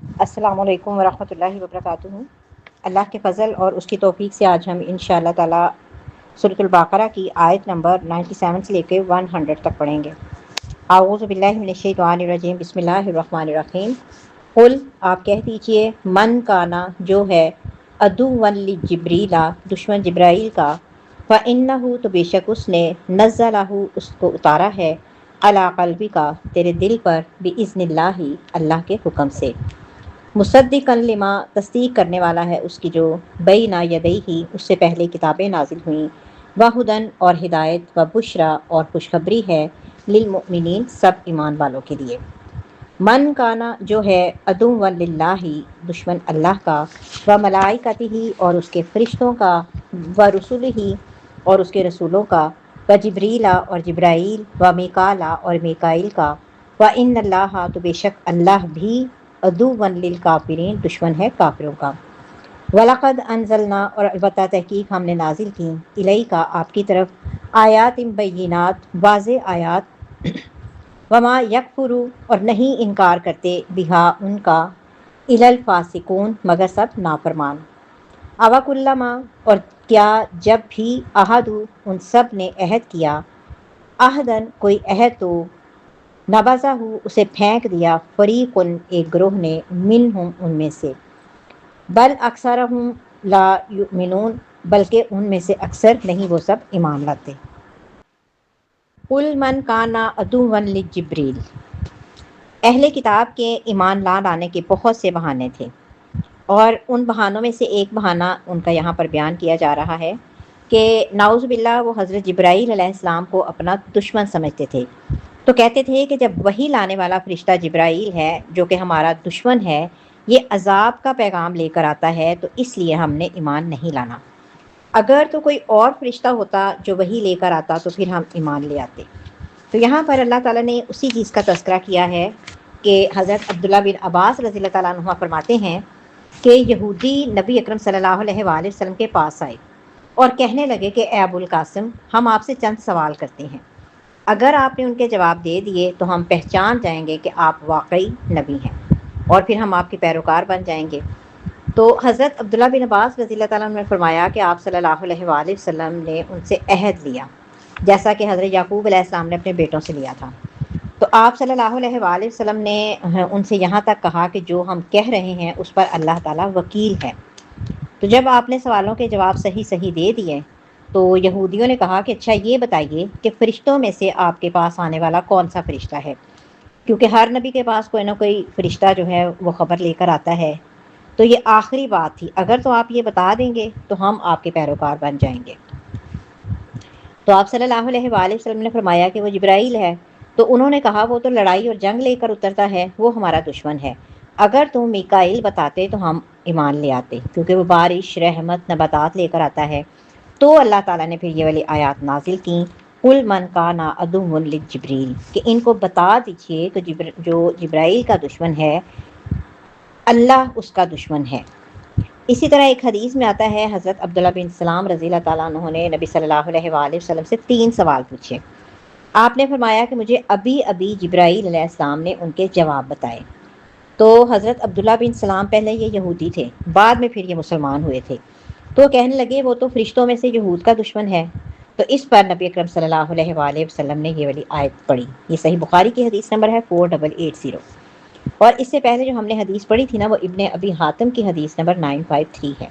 السلام علیکم ورحمۃ اللہ وبرکاتہ۔ اللہ کے فضل اور اس کی توفیق سے آج ہم انشاءاللہ تعالی سورۃ البقرہ کی آیت نمبر 97 سے لے کے 100 تک پڑھیں گے۔ اعوذ باللہ من الشیطان الرجیم، بسم اللہ الرحمن الرحیم۔ قل، آپ کہہ دیجئے، من کانا، جو ہے، عدواً لجبریل، دشمن جبرائیل کا، فإنہ، تو بے شک اس نے، نزلہ، اس کو اتارا ہے، علی قلبک، تیرے دل پر، بإذن اللہ، اللہ کے حکم سے، مصدقا لما، تصدیق کرنے والا ہے اس کی جو، بین یدیہ، اس سے پہلے کتابیں نازل ہوئیں، وہدن، اور ہدایت، وبشریٰ، اور خوشخبری ہے، للمؤمنین، سب ایمان والوں کے لیے۔ من کانا، جو ہے، عدواً للہ، دشمن اللہ کا، وملائکتہ، اور اس کے فرشتوں کا، ورسلہ، اور اس کے رسولوں کا، وجبریل، اور جبرائیل، ومیکالا، اور میکائیل کا، وإن اللہ، تو بے شک اللہ بھی، عدواً للکافرین، دشمن ہے کافروں کا۔ وَلَقَدْ أَنزَلْنَا، اور البتہ تحقیق ہم نے نازل کی، الیک، آپ کی طرف، آیات بینات، واضح آیات، وما یکفر، اور نہیں انکار کرتے، بہا، ان کا، الا الفاسقون، مگر سب نافرمان۔ اوکلما، اور کیا جب بھی، عہدوا، ان سب نے عہد کیا، عہدن، کوئی عہد، تو نبذہ، اسے پھینک دیا، فریقن، ایک گروہ نے، منہم، ان میں سے، بل اکثرہم لا یؤمنون، بلکہ ان میں سے اکثر نہیں وہ سب ایمان لاتے۔ قل من کان عدواً لجبریل، اہل کتاب کے ایمان لانے کے بہت سے بہانے تھے، اور ان بہانوں میں سے ایک بہانہ ان کا یہاں پر بیان کیا جا رہا ہے کہ نعوذ باللہ وہ حضرت جبرائیل علیہ السلام کو اپنا دشمن سمجھتے تھے، تو کہتے تھے کہ جب وحی لانے والا فرشتہ جبرائیل ہے جو کہ ہمارا دشمن ہے، یہ عذاب کا پیغام لے کر آتا ہے، تو اس لیے ہم نے ایمان نہیں لانا۔ اگر تو کوئی اور فرشتہ ہوتا جو وحی لے کر آتا تو پھر ہم ایمان لے آتے۔ تو یہاں پر اللہ تعالیٰ نے اسی چیز کا تذکرہ کیا ہے کہ حضرت عبداللہ بن عباس رضی اللہ تعالیٰ عنہ فرماتے ہیں کہ یہودی نبی اکرم صلی اللہ علیہ وآلہ وسلم کے پاس آئے اور کہنے لگے کہ اے ابو القاسم، ہم آپ سے چند سوال کرتے ہیں، اگر آپ نے ان کے جواب دے دیے تو ہم پہچان جائیں گے کہ آپ واقعی نبی ہیں، اور پھر ہم آپ کے پیروکار بن جائیں گے۔ تو حضرت عبداللہ بن عباس رضی اللہ تعالیٰ عنہ نے فرمایا کہ آپ صلی اللہ علیہ وآلہ وسلم نے ان سے عہد لیا، جیسا کہ حضرت یعقوب علیہ السلام نے اپنے بیٹوں سے لیا تھا۔ تو آپ صلی اللہ علیہ وآلہ وسلم نے ان سے یہاں تک کہا کہ جو ہم کہہ رہے ہیں اس پر اللہ تعالیٰ وکیل ہے۔ تو جب آپ نے سوالوں کے جواب صحیح صحیح دے دیے تو یہودیوں نے کہا کہ اچھا یہ بتائیے کہ فرشتوں میں سے آپ کے پاس آنے والا کون سا فرشتہ ہے، کیونکہ ہر نبی کے پاس کوئی نہ کوئی فرشتہ جو ہے وہ خبر لے کر آتا ہے، تو یہ آخری بات تھی، اگر تو آپ یہ بتا دیں گے تو ہم آپ کے پیروکار بن جائیں گے۔ تو آپ صلی اللہ علیہ وآلہ وسلم نے فرمایا کہ وہ جبرائیل ہے، تو انہوں نے کہا وہ تو لڑائی اور جنگ لے کر اترتا ہے، وہ ہمارا دشمن ہے، اگر تم میکائیل بتاتے تو ہم ایمان لے آتے، کیونکہ وہ بارش، رحمت، نباتات لے کر آتا ہے۔ تو اللہ تعالیٰ نے پھر یہ والی آیات نازل کیں، قل من کان عدواً لجبریل، کہ ان کو بتا دیجئے کہ جو جبرائیل کا دشمن ہے، اللہ اس کا دشمن ہے۔ اسی طرح ایک حدیث میں آتا ہے، حضرت عبداللہ بن سلام رضی اللہ تعالیٰ عنہ نے نبی صلی اللہ علیہ وآلہ وسلم سے 3 سوال پوچھے۔ آپ نے فرمایا کہ مجھے ابھی ابھی جبرائیل علیہ السلام نے ان کے جواب بتائے۔ تو حضرت عبداللہ بن سلام پہلے یہ یہودی تھے، بعد میں پھر یہ مسلمان ہوئے تھے، تو کہنے لگے وہ تو فرشتوں میں سے یہود کا دشمن ہے۔ تو اس پر نبی اکرم صلی اللہ علیہ وآلہ وسلم نے یہ والی آیت پڑھی، یہ صحیح بخاری کی حدیث نمبر ہے 4880، اور اس سے پہلے جو ہم نے حدیث پڑھی تھی نا وہ ابن ابی حاتم کی حدیث نمبر 953 ہے۔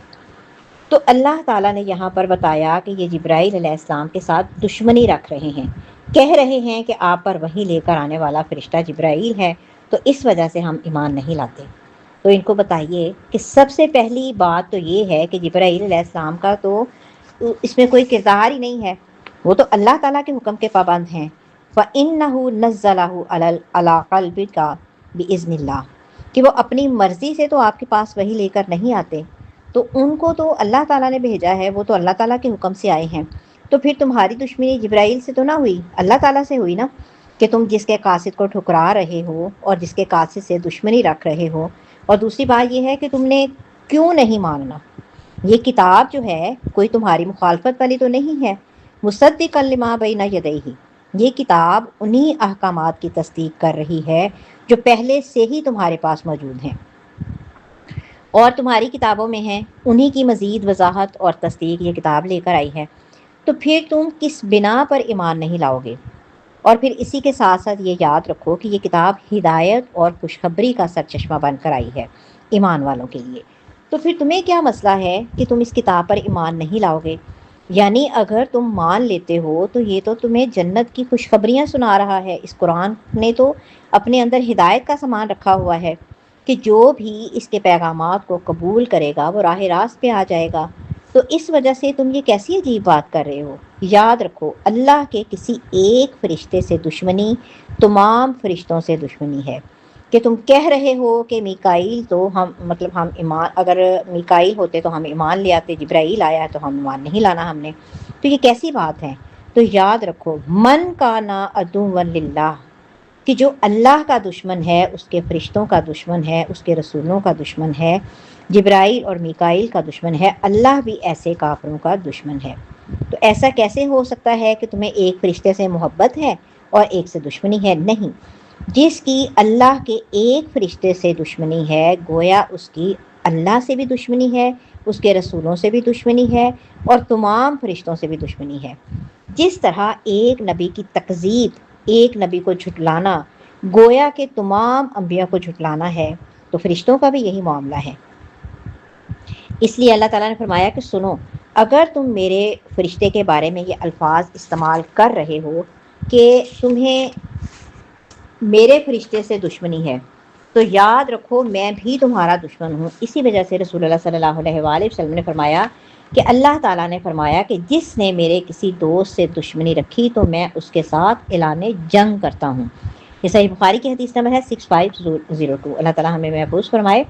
تو اللہ تعالیٰ نے یہاں پر بتایا کہ یہ جبرائیل علیہ السلام کے ساتھ دشمنی رکھ رہے ہیں، کہہ رہے ہیں کہ آپ پر وحی لے کر آنے والا فرشتہ جبرائیل ہے، تو اس وجہ سے ہم ایمان نہیں لاتے۔ تو ان کو بتائیے کہ سب سے پہلی بات تو یہ ہے کہ جبرائیل علیہ السلام کا تو اس میں کوئی کردار ہی نہیں ہے، وہ تو اللہ تعالیٰ کے حکم کے پابند ہیں۔ فَإِنَّهُ نَزَّلَهُ عَلَىٰ قَلْبِكَ بِإِذْنِ اللَّهِ، کہ وہ اپنی مرضی سے تو آپ کے پاس وحی لے کر نہیں آتے، تو ان کو تو اللہ تعالیٰ نے بھیجا ہے، وہ تو اللہ تعالیٰ کے حکم سے آئے ہیں، تو پھر تمہاری دشمنی جبرائیل سے تو نہ ہوئی، اللہ تعالیٰ سے ہوئی نا، کہ تم جس کے قاصد کو ٹھکرا رہے ہو اور جس کے قاصد سے دشمنی رکھ رہے ہو۔ اور دوسری بات یہ ہے کہ تم نے کیوں نہیں ماننا، یہ کتاب جو ہے کوئی تمہاری مخالفت والی تو نہیں ہے، مصدقا لما بین یدیہ، یہ کتاب انہی احکامات کی تصدیق کر رہی ہے جو پہلے سے ہی تمہارے پاس موجود ہیں۔ اور تمہاری کتابوں میں ہیں، انہی کی مزید وضاحت اور تصدیق یہ کتاب لے کر آئی ہے، تو پھر تم کس بنا پر ایمان نہیں لاؤ گے؟ اور پھر اسی کے ساتھ ساتھ یہ یاد رکھو کہ یہ کتاب ہدایت اور خوشخبری کا سرچشمہ بن کر آئی ہے ایمان والوں کے لیے، تو پھر تمہیں کیا مسئلہ ہے کہ تم اس کتاب پر ایمان نہیں لاؤ گے؟ یعنی اگر تم مان لیتے ہو تو یہ تو تمہیں جنت کی خوشخبریاں سنا رہا ہے۔ اس قرآن نے تو اپنے اندر ہدایت کا سامان رکھا ہوا ہے کہ جو بھی اس کے پیغامات کو قبول کرے گا وہ راہ راست پہ آ جائے گا، تو اس وجہ سے تم یہ کیسی عجیب بات کر رہے ہو؟ یاد رکھو، اللہ کے کسی ایک فرشتے سے دشمنی تمام فرشتوں سے دشمنی ہے۔ کہ تم کہہ رہے ہو کہ میکائیل تو ہم ایمان، اگر میکائیل ہوتے تو ہم ایمان لے آتے، جبرائیل آیا ہے تو ہم ایمان نہیں لانا ہم نے، تو یہ کیسی بات ہے؟ تو یاد رکھو، من کانا عدوا للہ، کہ جو اللہ کا دشمن ہے اس کے فرشتوں کا دشمن ہے، اس کے رسولوں کا دشمن ہے، جبرائیل اور میکائیل کا دشمن ہے، اللہ بھی ایسے کافروں کا دشمن ہے۔ تو ایسا کیسے ہو سکتا ہے کہ تمہیں ایک فرشتے سے محبت ہے اور ایک سے دشمنی ہے؟ نہیں، جس کی اللہ کے ایک فرشتے سے دشمنی ہے گویا اس کی اللہ سے بھی دشمنی ہے، اس کے رسولوں سے بھی دشمنی ہے اور تمام فرشتوں سے بھی دشمنی ہے۔ جس طرح ایک نبی کی تکذیب، ایک نبی کو جھٹلانا گویا کہ تمام انبیاء کو جھٹلانا ہے، تو فرشتوں کا بھی یہی معاملہ ہے۔ اس لیے اللہ تعالیٰ نے فرمایا کہ سنو، اگر تم میرے فرشتے کے بارے میں یہ الفاظ استعمال کر رہے ہو کہ تمہیں میرے فرشتے سے دشمنی ہے، تو یاد رکھو میں بھی تمہارا دشمن ہوں۔ اسی وجہ سے رسول اللہ صلی اللہ علیہ وآلہ وسلم نے فرمایا کہ اللہ تعالیٰ نے فرمایا کہ جس نے میرے کسی دوست سے دشمنی رکھی تو میں اس کے ساتھ اعلان جنگ کرتا ہوں۔ یہ صحیح بخاری کی حدیث نمبر ہے 6502۔ اللہ تعالیٰ ہمیں محفوظ فرمائے۔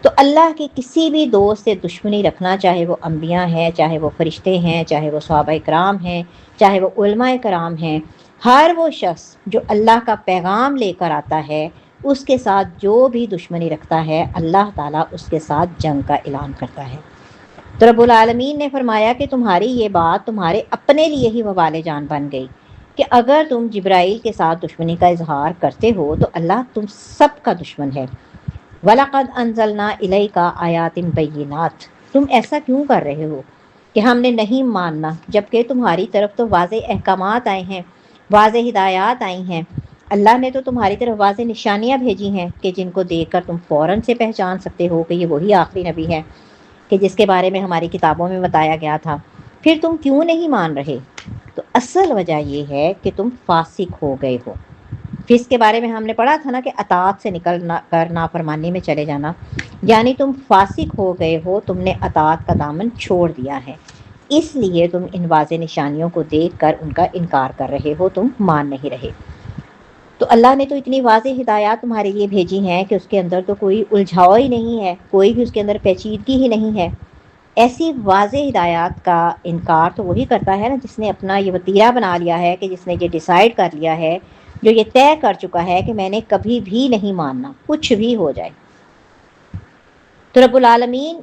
تو اللہ کے کسی بھی دوست سے دشمنی رکھنا، چاہے وہ انبیاء ہیں، چاہے وہ فرشتے ہیں، چاہے وہ صحابہ کرام ہیں، چاہے وہ علماء کرام ہیں، ہر وہ شخص جو اللہ کا پیغام لے کر آتا ہے اس کے ساتھ جو بھی دشمنی رکھتا ہے اللہ تعالیٰ اس کے ساتھ جنگ کا اعلان کرتا ہے۔ تو رب العالمین نے فرمایا کہ تمہاری یہ بات تمہارے اپنے لیے ہی وبال جان بن گئی کہ اگر تم جبرائیل کے ساتھ دشمنی کا اظہار کرتے ہو تو اللہ تم سب کا دشمن ہے۔ وَلَقَدْ أَنزَلْنَا إِلَيْكَ آيَاتٍ بَيِّنَاتٍ، تم ایسا کیوں کر رہے ہو کہ ہم نے نہیں ماننا جبکہ تمہاری طرف تو واضح احکامات آئے ہیں، واضح ہدایات آئی ہیں۔ اللہ نے تو تمہاری طرف واضح نشانیاں بھیجی ہیں کہ جن کو دیکھ کر تم فوراً سے پہچان سکتے ہو کہ یہ وہی آخری نبی ہے کہ جس کے بارے میں ہماری کتابوں میں بتایا گیا تھا، پھر تم کیوں نہیں مان رہے؟ تو اصل وجہ یہ ہے کہ تم فاسق ہو گئے ہو۔ پھر اس کے بارے میں ہم نے پڑھا تھا نا کہ اطاعت سے نکل کر نافرمانی میں چلے جانا، یعنی تم فاسق ہو گئے ہو، تم نے اطاعت کا دامن چھوڑ دیا ہے، اس لیے تم ان واضح نشانیوں کو دیکھ کر ان کا انکار کر رہے ہو، تم مان نہیں رہے۔ تو اللہ نے تو اتنی واضح ہدایات تمہارے لیے بھیجی ہیں کہ اس کے اندر تو کوئی الجھاؤ ہی نہیں ہے، کوئی بھی اس کے اندر پیچیدگی ہی نہیں ہے۔ ایسی واضح ہدایات کا انکار تو وہی کرتا ہے نا جس نے اپنا یہ وتیرہ بنا لیا ہے، کہ جس نے یہ ڈیسائیڈ کر لیا ہے، جو یہ طے کر چکا ہے کہ میں نے کبھی بھی نہیں ماننا کچھ بھی ہو جائے۔ تو رب العالمین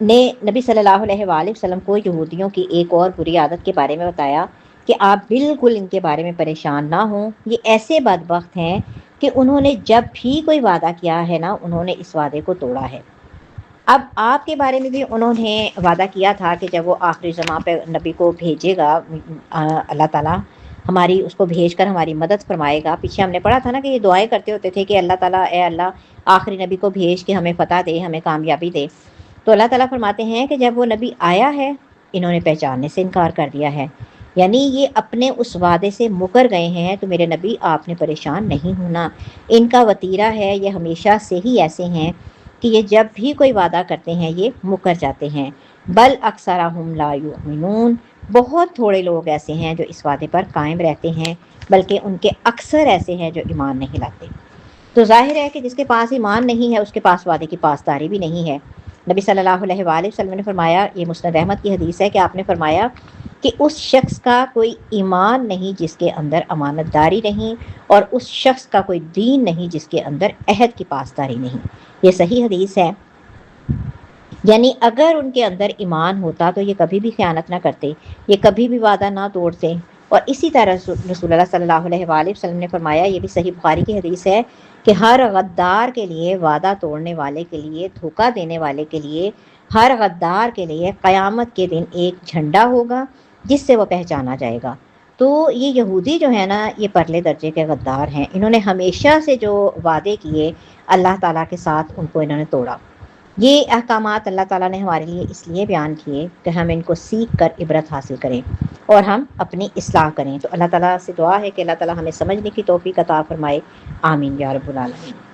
نے نبی صلی اللہ علیہ وآلہ وسلم کو یہودیوں کی ایک اور بری عادت کے بارے میں بتایا کہ آپ بالکل ان کے بارے میں پریشان نہ ہوں، یہ ایسے بدبخت ہیں کہ انہوں نے جب بھی کوئی وعدہ کیا ہے نا انہوں نے اس وعدے کو توڑا ہے۔ اب آپ کے بارے میں بھی انہوں نے وعدہ کیا تھا کہ جب وہ آخری زمان پہ نبی کو بھیجے گا اللہ تعالیٰ ہماری اس کو بھیج کر ہماری مدد فرمائے گا۔ پیچھے ہم نے پڑھا تھا نا کہ یہ دعائیں کرتے ہوتے تھے کہ اللہ تعالیٰ اے اللہ آخری نبی کو بھیج کے ہمیں فتح دے، ہمیں کامیابی دے۔ تو اللہ تعالیٰ فرماتے ہیں کہ جب وہ نبی آیا ہے انہوں نے پہچاننے سے انکار کر دیا ہے، یعنی یہ اپنے اس وعدے سے مکر گئے ہیں۔ تو میرے نبی آپ نے پریشان نہیں ہونا، ان کا وتیرہ ہے، یہ ہمیشہ سے ہی ایسے ہیں کہ یہ جب بھی کوئی وعدہ کرتے ہیں یہ مکر جاتے ہیں۔ بل اکثرہم لا یؤمنون، بہت تھوڑے لوگ ایسے ہیں جو اس وعدے پر قائم رہتے ہیں، بلکہ ان کے اکثر ایسے ہیں جو ایمان نہیں لاتے۔ تو ظاہر ہے کہ جس کے پاس ایمان نہیں ہے اس کے پاس وعدے کی پاسداری بھی نہیں ہے۔ نبی صلی اللہ علیہ وآلہ وسلم نے فرمایا، یہ مسند احمد کی حدیث ہے کہ آپ نے فرمایا کہ اس شخص کا کوئی ایمان نہیں جس کے اندر امانت داری نہیں، اور اس شخص کا کوئی دین نہیں جس کے اندر عہد کی پاسداری نہیں۔ یہ صحیح حدیث ہے۔ یعنی اگر ان کے اندر ایمان ہوتا تو یہ کبھی بھی خیانت نہ کرتے، یہ کبھی بھی وعدہ نہ توڑتے، اور اسی طرح رسول اللہ صلی اللہ علیہ وآلہ وسلم نے فرمایا، یہ بھی صحیح بخاری کی حدیث ہے، کہ ہر غدار کے لیے، وعدہ توڑنے والے کے لیے، دھوکہ دینے والے کے لیے، ہر غدار کے لیے قیامت کے دن ایک جھنڈا ہوگا جس سے وہ پہچانا جائے گا۔ تو یہ یہودی جو ہے نا، یہ پرلے درجے کے غدار ہیں، انہوں نے ہمیشہ سے جو وعدے کیے اللہ تعالیٰ کے ساتھ، ان کو انہوں نے توڑا۔ یہ احکامات اللہ تعالیٰ نے ہمارے لیے اس لیے بیان کیے کہ ہم ان کو سیکھ کر عبرت حاصل کریں اور ہم اپنی اصلاح کریں۔ تو اللہ تعالیٰ سے دعا ہے کہ اللہ تعالیٰ ہمیں سمجھنے کی توفیق عطا فرمائے، آمین یا رب العالمین۔